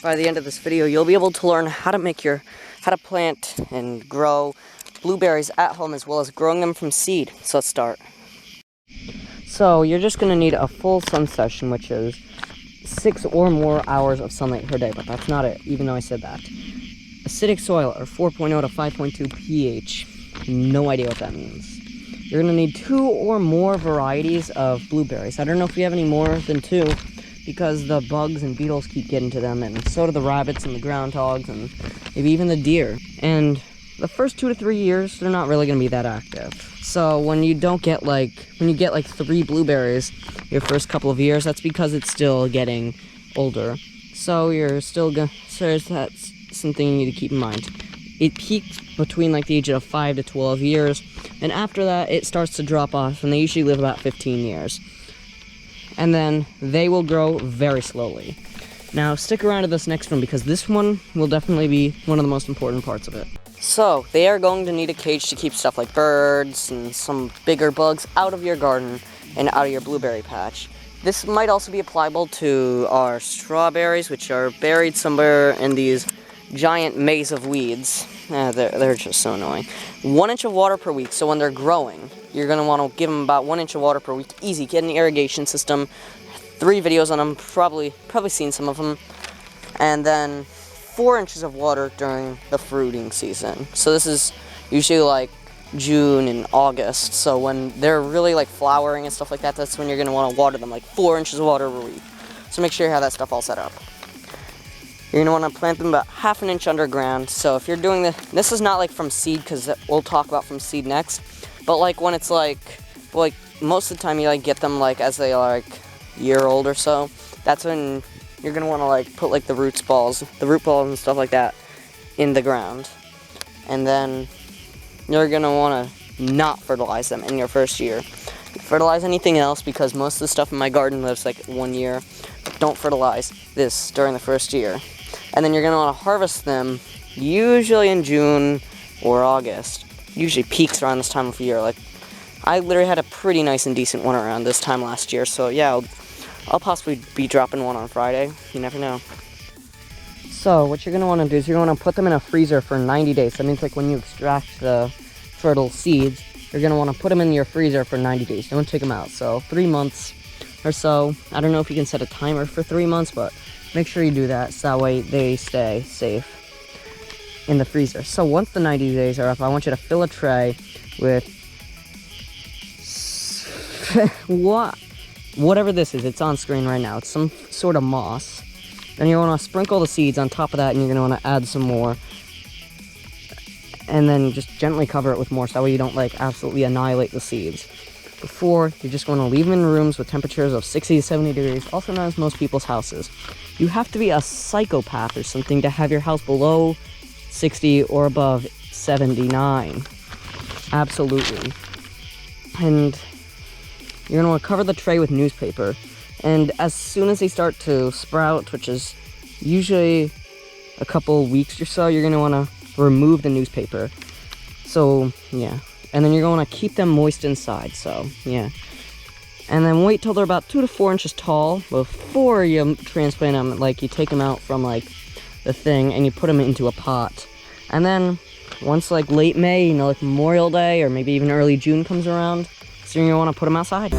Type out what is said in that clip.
by the end of this video, you'll be able to learn how to plant and grow blueberries at home, as well as growing them from seed. So let's start. So you're just going to need a full sun session, which is 6 or more hours of sunlight per day, but that's not it, even though I said that. Acidic soil, or 4.0 to 5.2 pH. No idea what that means. You're going to need 2 or more varieties of blueberries. I don't know if we have any more than 2, because the bugs and beetles keep getting to them, and so do the rabbits and the groundhogs, and maybe even the deer. And the first 2 to 3 years, they're not really going to be that active. So when you get like 3 blueberries your first couple of years, that's because it's still getting older. So that's something you need to keep in mind. It peaks between like the age of 5 to 12 years, and after that it starts to drop off, and they usually live about 15 years. And then they will grow very slowly. Now stick around to this next one, because this one will definitely be one of the most important parts of it. So they are going to need a cage to keep stuff like birds and some bigger bugs out of your garden and out of your blueberry patch. This might also be applicable to our strawberries, which are buried somewhere in these giant maze of weeds. They're just so annoying. 1 inch of water per week. So when they're growing, you're going to want to give them about 1 inch of water per week. Easy. Get an irrigation system. 3 videos on them. Probably seen some of them. And then 4 inches of water during the fruiting season. So this is usually like June and August. So when they're really like flowering and stuff like that, that's when you're going to want to water them, like 4 inches of water per week. So make sure you have that stuff all set up. You're going to want to plant them about 1/2 inch underground. So if you're doing this is not like from seed, because we'll talk about from seed next. But like when it's like most of the time you like get them like as they are like a year old or so. That's when you're going to want to like put like the root balls and stuff like that in the ground. And then you're going to want to not fertilize them in your first year. Fertilize anything else, because most of the stuff in my garden lives like 1 year. But don't fertilize this during the first year. And then you're going to want to harvest them usually in June or August. Usually peaks around this time of year. Like, I literally had a pretty nice and decent one around this time last year. So yeah, I'll possibly be dropping one on Friday. You never know. So what you're going to want to do is you're going to put them in a freezer for 90 days. That means like when you extract the fertile seeds, you're going to want to put them in your freezer for 90 days. Don't take them out. So 3 months or so. I don't know if you can set a timer for 3 months, but make sure you do that, so that way they stay safe in the freezer. So once the 90 days are up, I want you to fill a tray with whatever this is. It's on screen right now. It's some sort of moss. Then you want to sprinkle the seeds on top of that, and you're going to want to add some more. And then just gently cover it with more, so that way you don't like absolutely annihilate the seeds. Before, you're just going to leave them in rooms with temperatures of 60 to 70 degrees, also known as most people's houses. You have to be a psychopath or something to have your house below 60 or above 79. Absolutely. And you're going to want to cover the tray with newspaper. And as soon as they start to sprout, which is usually a couple weeks or so, you're going to want to remove the newspaper. So, yeah. And then you're going to keep them moist inside, so, yeah. And then wait till they're about 2 to 4 inches tall before you transplant them. Like, you take them out from, like, the thing, and you put them into a pot. And then, once, like, late May, like Memorial Day, or maybe even early June comes around, so you're going to want to put them outside.